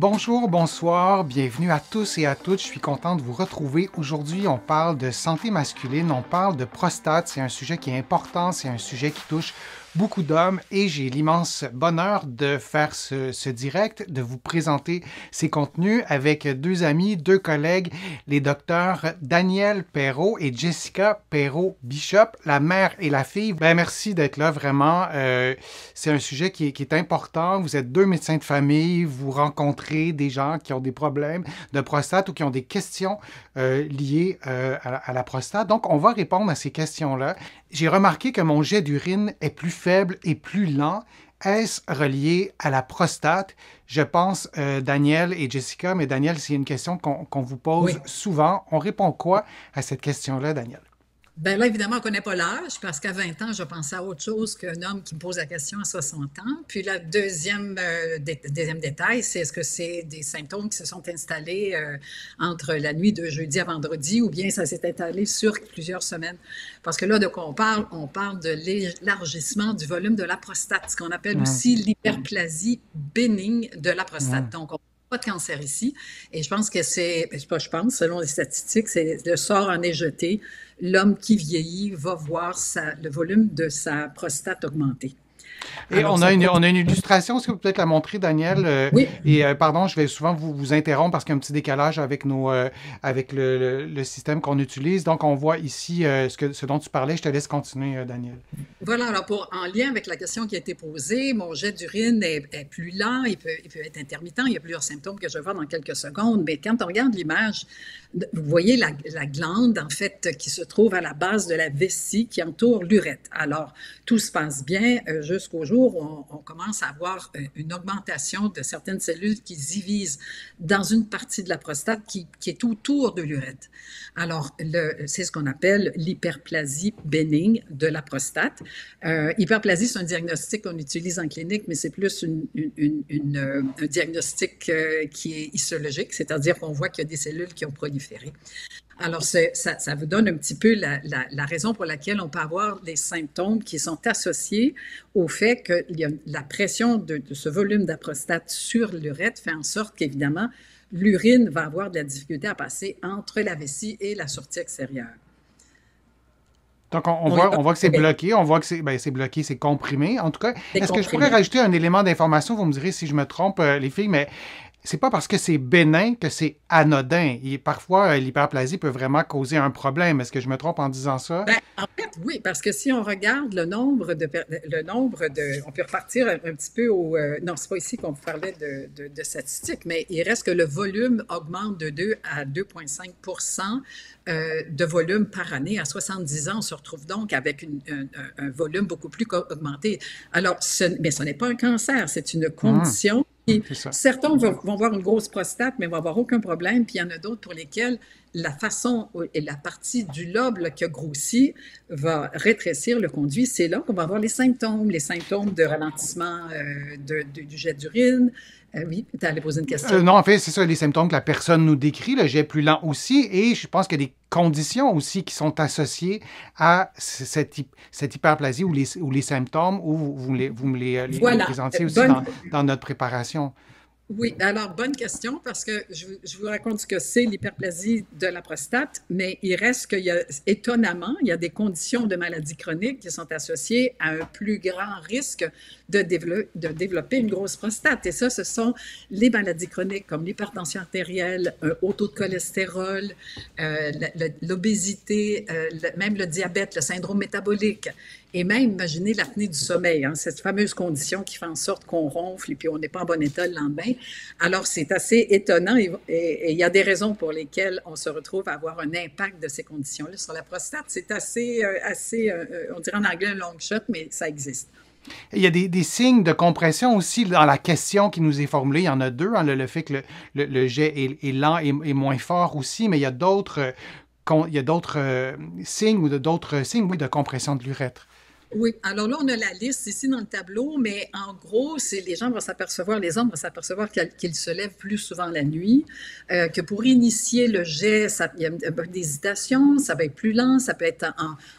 Bonjour, bonsoir, bienvenue à tous et à toutes. Je suis content de vous retrouver. Aujourd'hui, on parle de santé masculine, on parle de prostate. C'est un sujet qui est important, c'est un sujet qui touche beaucoup d'hommes et j'ai l'immense bonheur de faire ce direct, de vous présenter ces contenus avec deux amis, deux collègues, les docteurs Daniel Perrault et Jessica Perrault-Bishop, la mère et la fille. Merci d'être là, vraiment. C'est un sujet qui est important. Vous êtes deux médecins de famille, vous rencontrez des gens qui ont des problèmes de prostate ou qui ont des questions liées à la prostate. Donc, on va répondre à ces questions-là. J'ai remarqué que mon jet d'urine est plus faible et plus lent. Est-ce relié à la prostate? Je pense, Daniel et Jessica, mais Daniel, c'est une question qu'on vous pose souvent. On répond quoi à cette question-là, Daniel? Ben là, évidemment, on ne connaît pas l'âge, parce qu'à 20 ans, je pensais à autre chose qu'un homme qui me pose la question à 60 ans. Puis le deuxième détail, c'est est-ce que c'est des symptômes qui se sont installés entre la nuit de jeudi à vendredi, ou bien ça s'est installé sur plusieurs semaines? Parce que là, de quoi on parle de l'élargissement du volume de la prostate, ce qu'on appelle aussi l'hyperplasie bénigne de la prostate. Donc, pas de cancer ici. Et je pense que selon les statistiques, c'est le sort en est jeté. L'homme qui vieillit va voir le volume de sa prostate augmenter. Et alors, on a une illustration, est-ce que vous pouvez peut-être la montrer, Daniel? Oui. Et pardon, je vais souvent vous interrompre parce qu'il y a un petit décalage avec avec le système qu'on utilise. Donc, on voit ici ce dont tu parlais. Je te laisse continuer, Daniel. Voilà, alors en lien avec la question qui a été posée, mon jet d'urine est plus lent, il peut être intermittent, il y a plusieurs symptômes que je vais voir dans quelques secondes, mais quand on regarde l'image, vous voyez la glande, en fait, qui se trouve à la base de la vessie qui entoure l'urètre. Alors, tout se passe bien jusqu'au jour où on commence à avoir une augmentation de certaines cellules qui se divisent dans une partie de la prostate qui est autour de l'urètre. Alors, c'est ce qu'on appelle l'hyperplasie bénigne de la prostate. Hyperplasie, c'est un diagnostic qu'on utilise en clinique, mais c'est plus un diagnostic qui est histologique, c'est-à-dire qu'on voit qu'il y a des cellules qui ont proliféré. Alors, ça vous donne un petit peu la raison pour laquelle on peut avoir des symptômes qui sont associés au fait que la pression de ce volume de la prostate sur l'urètre fait en sorte qu'évidemment, l'urine va avoir de la difficulté à passer entre la vessie et la sortie extérieure. Donc, on voit que c'est bloqué, on voit que c'est bloqué, c'est comprimé. En tout cas, est-ce que je pourrais rajouter un élément d'information? Vous me direz si je me trompe, les filles, mais c'est pas parce que c'est bénin que c'est anodin. Et parfois, l'hyperplasie peut vraiment causer un problème. Est-ce que je me trompe en disant ça? En fait, oui, parce que si on regarde le nombre de on peut repartir un petit peu non, c'est pas ici qu'on parlait de statistiques, mais il reste que le volume augmente de 2 à 2,5 de volume par année. À 70 ans, on se retrouve donc avec un volume beaucoup plus augmenté. Alors, mais ce n'est pas un cancer, c'est une condition. Certains vont avoir une grosse prostate, mais vont avoir aucun problème. Puis il y en a d'autres pour lesquels la façon et la partie du lobe qui a grossi va rétrécir le conduit. C'est là qu'on va avoir les symptômes de ralentissement du jet d'urine. Oui, tu allais poser une question. Non, en fait, c'est ça, les symptômes que la personne nous décrit, le jet plus lent aussi, et je pense qu'il y a des conditions aussi qui sont associées à cette hyperplasie ou les symptômes, ou vous me les présentiez aussi dans notre préparation. Oui, alors bonne question parce que je vous raconte ce que c'est l'hyperplasie de la prostate, mais il reste étonnamment, il y a des conditions de maladies chroniques qui sont associées à un plus grand risque de développer une grosse prostate. Et ça, ce sont les maladies chroniques comme l'hypertension artérielle, un haut taux de cholestérol, l'obésité, même le diabète, le syndrome métabolique. Et même, imaginez l'apnée du sommeil, cette fameuse condition qui fait en sorte qu'on ronfle et puis on n'est pas en bon état le lendemain. Alors, c'est assez étonnant et il y a des raisons pour lesquelles on se retrouve à avoir un impact de ces conditions-là sur la prostate. C'est assez on dirait en anglais un long shot, mais ça existe. Il y a des signes de compression aussi dans la question qui nous est formulée. Il y en a deux, le fait que le jet est lent et moins fort aussi, mais il y a d'autres signes ou d'autres signes, oui, de compression de l'urètre. Oui, alors là, on a la liste ici dans le tableau, mais en gros, c'est les gens vont s'apercevoir, les hommes vont s'apercevoir qu'ils se lèvent plus souvent la nuit, que pour initier le jet, il y a un peu d'hésitation, ça va être plus lent, ça peut être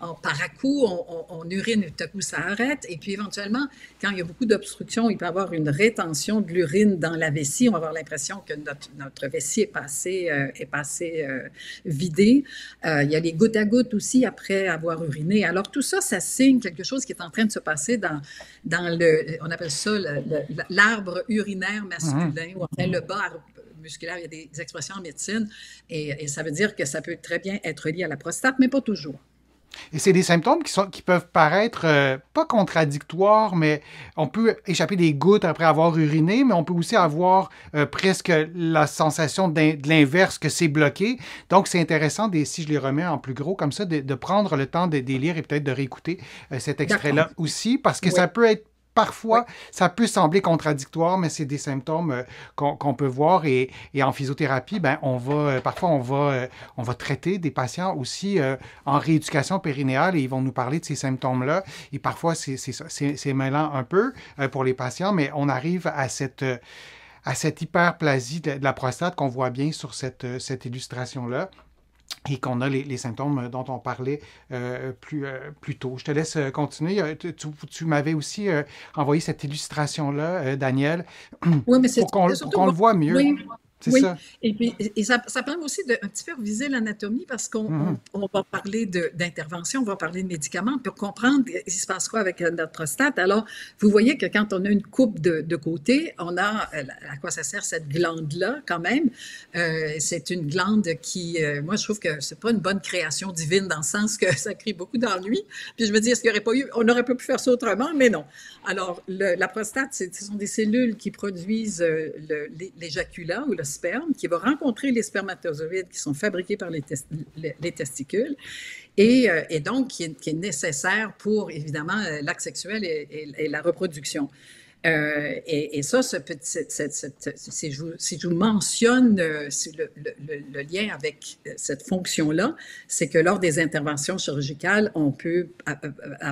en par-à-coup, on urine et tout à coup ça arrête, et puis éventuellement, quand il y a beaucoup d'obstruction, il peut y avoir une rétention de l'urine dans la vessie, on va avoir l'impression que notre vessie est passée vidée. Il y a les gouttes à gouttes aussi après avoir uriné. Alors tout ça, ça signe quelque chose qui est en train de se passer dans on appelle ça l'arbre urinaire Mhm. masculin, ou enfin le bas musculaire. Il y a des expressions en médecine, et ça veut dire que ça peut très bien être lié à la prostate, mais pas toujours. Et c'est des symptômes qui peuvent paraître pas contradictoires, mais on peut échapper des gouttes après avoir uriné, mais on peut aussi avoir presque la sensation de l'inverse, que c'est bloqué. Donc, c'est intéressant, si je les remets en plus gros comme ça, de prendre le temps de les lire et peut-être de réécouter cet D'accord. extrait-là aussi, parce que Oui, ça peut être oui, parfois, ça peut sembler contradictoire, mais c'est des symptômes qu'on peut voir. Et en physiothérapie, ben, parfois, on va traiter des patients aussi en rééducation périnéale et ils vont nous parler de ces symptômes-là. Et parfois, c'est mêlant un peu pour les patients, mais on arrive à cette hyperplasie de la prostate qu'on voit bien sur cette illustration-là et qu'on a les symptômes dont on parlait plus tôt. Je te laisse continuer. Tu m'avais aussi envoyé cette illustration-là, Daniel, oui, mais c'est pour surtout, qu'on le voit mieux. oui, C'est oui. ça. Et puis, ça permet aussi de un petit peu reviser l'anatomie parce qu'on Mhm. on va parler d'intervention, on va parler de médicaments pour comprendre il se passe quoi avec notre prostate. Alors, vous voyez que quand on a une coupe de côté, on a à quoi ça sert cette glande-là quand même. C'est une glande qui, moi, je trouve que c'est pas une bonne création divine dans le sens que ça crée beaucoup d'ennuis. Puis je me dis, est-ce qu'il n'y aurait pas eu, on n'aurait pas pu faire ça autrement, mais non. Alors, la prostate, ce sont des cellules qui produisent l'éjaculat ou le sperme, qui va rencontrer les spermatozoïdes qui sont fabriqués par les testicules, et donc qui est nécessaire pour, évidemment, l'acte sexuel et la reproduction. Et ça, si je vous mentionne le lien avec cette fonction-là, c'est que lors des interventions chirurgicales, on peut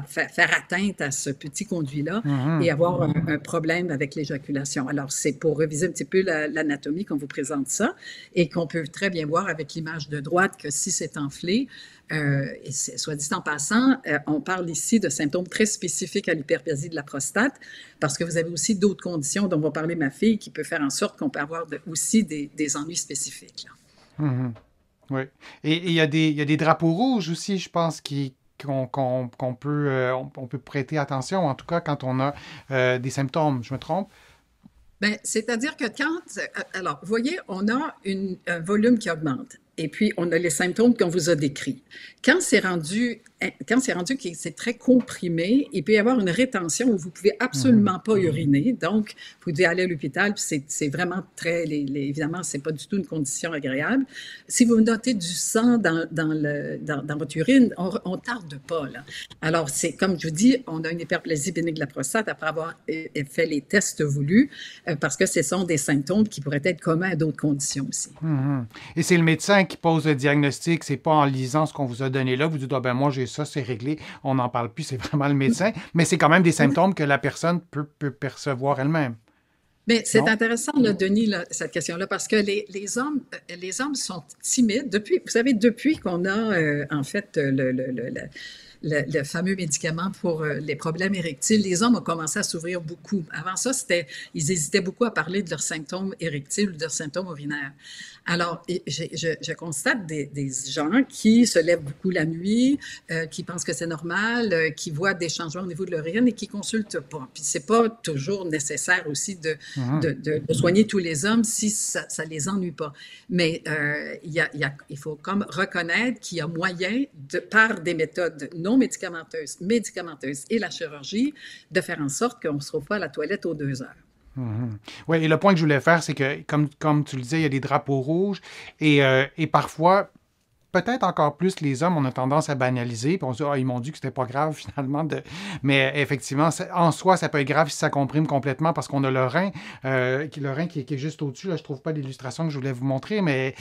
faire atteinte à ce petit conduit-là Mhm. et avoir un problème avec l'éjaculation. Alors, c'est pour reviser un petit peu l'anatomie qu'on vous présente ça et qu'on peut très bien voir avec l'image de droite que si c'est enflé, et soit dit en passant, on parle ici de symptômes très spécifiques à l'hyperplasie de la prostate, parce que vous avez aussi d'autres conditions dont va parler ma fille qui peut faire en sorte qu'on peut avoir aussi des ennuis spécifiques, là. Mhm. Oui. Et il y a des drapeaux rouges aussi, je pense, qu'on peut prêter attention, en tout cas quand on a des symptômes. Je me trompe? Ben, c'est-à-dire que alors, vous voyez, on a un volume qui augmente. Et puis, on a les symptômes qu'on vous a décrits. Quand c'est rendu que c'est très comprimé, il peut y avoir une rétention où vous ne pouvez Mhm. absolument pas uriner. Donc, vous devez aller à l'hôpital. Puis c'est vraiment très, évidemment, c'est pas du tout une condition agréable. Si vous notez du sang dans votre urine, on tarde pas, là. Alors, c'est comme je vous dis, on a une hyperplasie bénigne de la prostate après avoir fait les tests voulus, parce que ce sont des symptômes qui pourraient être communs à d'autres conditions aussi. Mhm. Et c'est le médecin qui pose le diagnostic, c'est pas en lisant ce qu'on vous a donné là, vous dites, ah ben moi j'ai ça, c'est réglé, on n'en parle plus, c'est vraiment le médecin, mais c'est quand même des symptômes que la personne peut percevoir elle-même, Mais c'est non? intéressant, là, Denis, là, cette question-là, parce que les hommes sont timides vous savez, depuis qu'on a en fait le fameux médicament pour les problèmes érectiles, les hommes ont commencé à s'ouvrir beaucoup. Avant ça, ils hésitaient beaucoup à parler de leurs symptômes érectiles ou de leurs symptômes urinaires. Alors, je constate des gens qui se lèvent beaucoup la nuit, qui pensent que c'est normal, qui voient des changements au niveau de l'urine et qui consultent pas. Puis c'est pas toujours nécessaire aussi Mhm. de soigner tous les hommes si ça les ennuie pas. Mais il faut comme reconnaître qu'il y a moyen, par des méthodes non médicamenteuses et la chirurgie, de faire en sorte qu'on ne se trouve pas à la toilette aux 2 heures. Mhm. Oui, et le point que je voulais faire, c'est que, comme tu le disais, il y a des drapeaux rouges et parfois, peut-être encore plus les hommes, on a tendance à banaliser, puis on se dit, ah, ils m'ont dit que c'était pas grave finalement. Mais effectivement, en soi, ça peut être grave si ça comprime complètement parce qu'on a le rein qui est juste au-dessus. Là, je trouve pas l'illustration que je voulais vous montrer, mais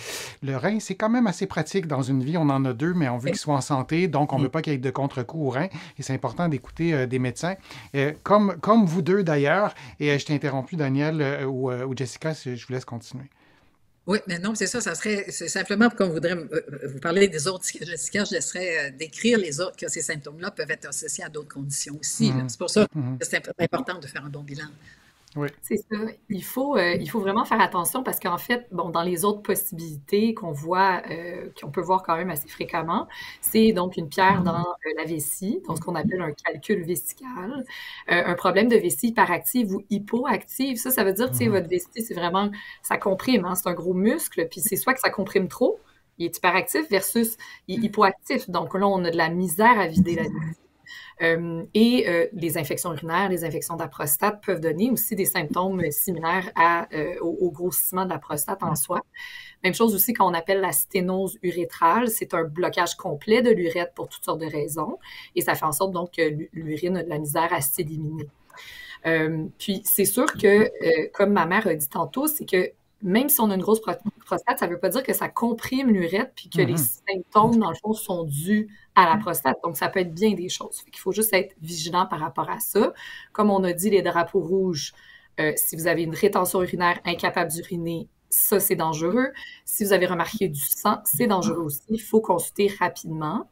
le rein, c'est quand même assez pratique dans une vie. On en a deux, mais on veut qu'ils soient en santé, donc on veut pas qu'il y ait de contre-coup au rein. Et c'est important d'écouter des médecins, comme vous deux d'ailleurs. Et je t'ai interrompu, Daniel ou Jessica, si je vous laisse continuer. Oui, mais non, c'est ça, c'est simplement qu'on voudrait vous parler des autres, Jessica, je laisserais décrire les autres, que ces symptômes-là peuvent être associés à d'autres conditions aussi. Mhm. C'est pour ça Mhm. que c'est important de faire un bon bilan. Oui. C'est ça. Il faut vraiment faire attention parce qu'en fait, bon, dans les autres possibilités qu'on voit, qu'on peut voir quand même assez fréquemment, c'est donc une pierre dans la vessie, donc ce qu'on appelle un calcul vesical, un problème de vessie hyperactive ou hypoactive. Ça veut dire, tu sais, Mhm. votre vessie, c'est vraiment, ça comprime, hein, c'est un gros muscle, puis c'est soit que ça comprime trop, il est hyperactif versus il est hypoactif. Donc là, on a de la misère à vider la vessie. Les infections urinaires, les infections de la prostate peuvent donner aussi des symptômes similaires au grossissement de la prostate en soi. Même chose aussi qu'on appelle la sténose urétrale. C'est un blocage complet de l'urètre pour toutes sortes de raisons. Et ça fait en sorte donc que l'urine a de la misère à s'éliminer. Puis c'est sûr que, comme ma mère a dit tantôt, c'est que même si on a une grosse prostate, ça ne veut pas dire que ça comprime l'urètre puis que les symptômes, dans le fond, sont dus à la prostate. Donc, ça peut être bien des choses. Il faut juste être vigilant par rapport à ça. Comme on a dit, les drapeaux rouges, si vous avez une rétention urinaire incapable d'uriner, ça, c'est dangereux. Si vous avez remarqué du sang, c'est dangereux aussi. Il faut consulter rapidement.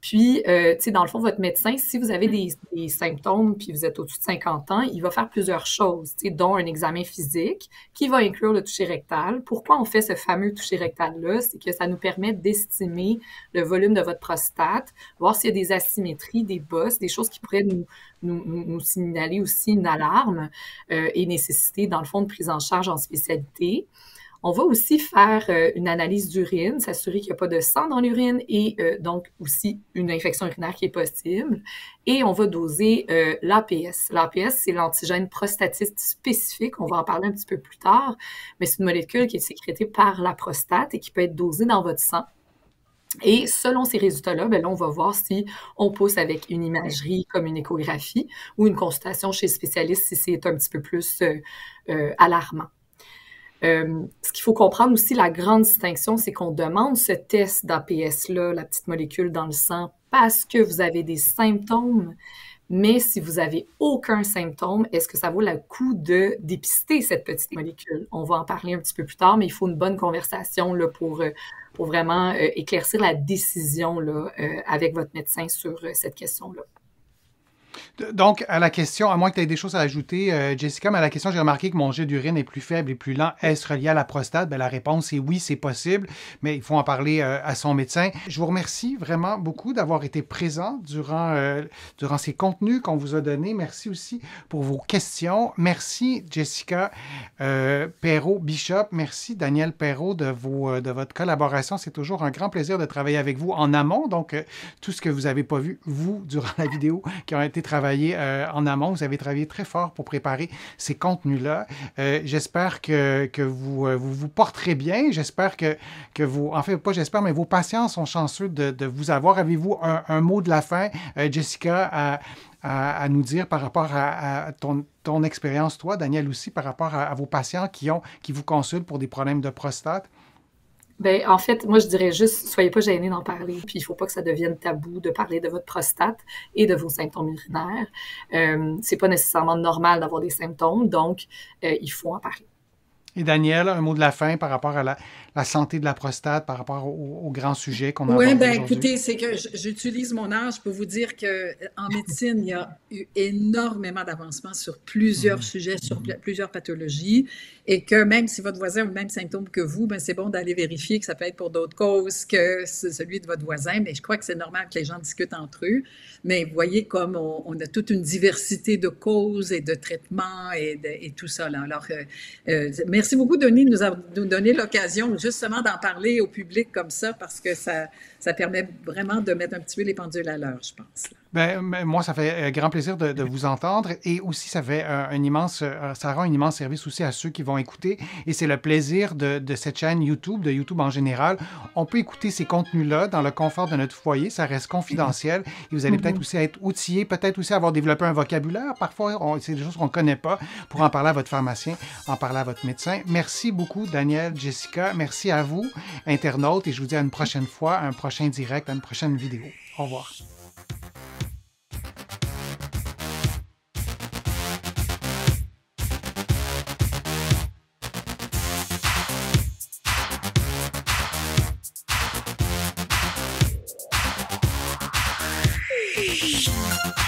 Puis, tu sais, dans le fond, votre médecin, si vous avez des symptômes puis vous êtes au-dessus de 50 ans, il va faire plusieurs choses, tu sais, dont un examen physique qui va inclure le toucher rectal. Pourquoi on fait ce fameux toucher rectal-là? C'est que ça nous permet d'estimer le volume de votre prostate, voir s'il y a des asymétries, des bosses, des choses qui pourraient nous signaler aussi une alarme et nécessiter, dans le fond, une prise en charge en spécialité. On va aussi faire une analyse d'urine, s'assurer qu'il n'y a pas de sang dans l'urine et donc aussi une infection urinaire qui est possible. Et on va doser l'APS. L'APS, c'est l'antigène prostatiste spécifique. On va en parler un petit peu plus tard, mais c'est une molécule qui est sécrétée par la prostate et qui peut être dosée dans votre sang. Et selon ces résultats-là, ben là, on va voir si on pousse avec une imagerie comme une échographie ou une consultation chez le spécialiste si c'est un petit peu plus alarmant. Ce qu'il faut comprendre aussi, la grande distinction, c'est qu'on demande ce test d'APS-là, la petite molécule dans le sang, parce que vous avez des symptômes. Mais si vous avez aucun symptôme, est-ce que ça vaut le coup de dépister cette petite molécule? On va en parler un petit peu plus tard, mais il faut une bonne conversation là, pour vraiment éclaircir la décision là, avec votre médecin sur cette question-là. Donc, à la question, à moins que tu aies des choses à ajouter, Jessica, mais à la question, j'ai remarqué que mon jet d'urine est plus faible et plus lent. Est-ce relié à la prostate? Bien, la réponse est oui, c'est possible, mais il faut en parler à son médecin. Je vous remercie vraiment beaucoup d'avoir été présent durant ces contenus qu'on vous a donnés. Merci aussi pour vos questions. Merci, Jessica Perrault-Bishop. Merci, Daniel Perrault, de votre collaboration. C'est toujours un grand plaisir de travailler avec vous en amont. Donc, tout ce que vous n'avez pas vu, vous, durant la vidéo, qui ont été travaillés en amont. Vous avez travaillé très fort pour préparer ces contenus-là. J'espère que vous porterez bien. J'espère que vous... En fait, pas j'espère, mais vos patients sont chanceux de vous avoir. Avez-vous un mot de la fin, Jessica, à nous dire par rapport à ton expérience, toi, Daniel, aussi, par rapport à vos patients qui vous consultent pour des problèmes de prostate? Ben, en fait, moi, je dirais juste, soyez pas gênés d'en parler. Puis, il faut pas que ça devienne tabou de parler de votre prostate et de vos symptômes urinaires. C'est pas nécessairement normal d'avoir des symptômes, donc il faut en parler. Et Daniel, un mot de la fin par rapport à la santé de la prostate, par rapport au grand sujet qu'on a abordé ben aujourd'hui? écoutez, c'est que j'utilise mon âge pour vous dire qu'en médecine, il y a eu énormément d'avancements sur plusieurs sujets, sur plusieurs pathologies, et que même si votre voisin a le même symptôme que vous, ben c'est bon d'aller vérifier que ça peut être pour d'autres causes que celui de votre voisin, mais je crois que c'est normal que les gens discutent entre eux. Mais vous voyez comme on a toute une diversité de causes et de traitements et tout ça. Là. Alors, merci beaucoup, Denis, de nous donner l'occasion justement d'en parler au public comme ça, parce que ça permet vraiment de mettre un petit peu les pendules à l'heure, je pense. Là. Ben, moi, ça fait grand plaisir de vous entendre et aussi ça fait ça rend un immense service aussi à ceux qui vont écouter et c'est le plaisir de cette chaîne YouTube, de YouTube en général. On peut écouter ces contenus-là dans le confort de notre foyer, ça reste confidentiel et vous allez peut-être aussi être outillé, peut-être aussi avoir développé un vocabulaire. Parfois, c'est des choses qu'on ne connaît pas pour en parler à votre pharmacien, en parler à votre médecin. Merci beaucoup, Daniel, Jessica. Merci à vous, internautes, et je vous dis à une prochaine fois, à un prochain direct, à une prochaine vidéo. Au revoir. Shh.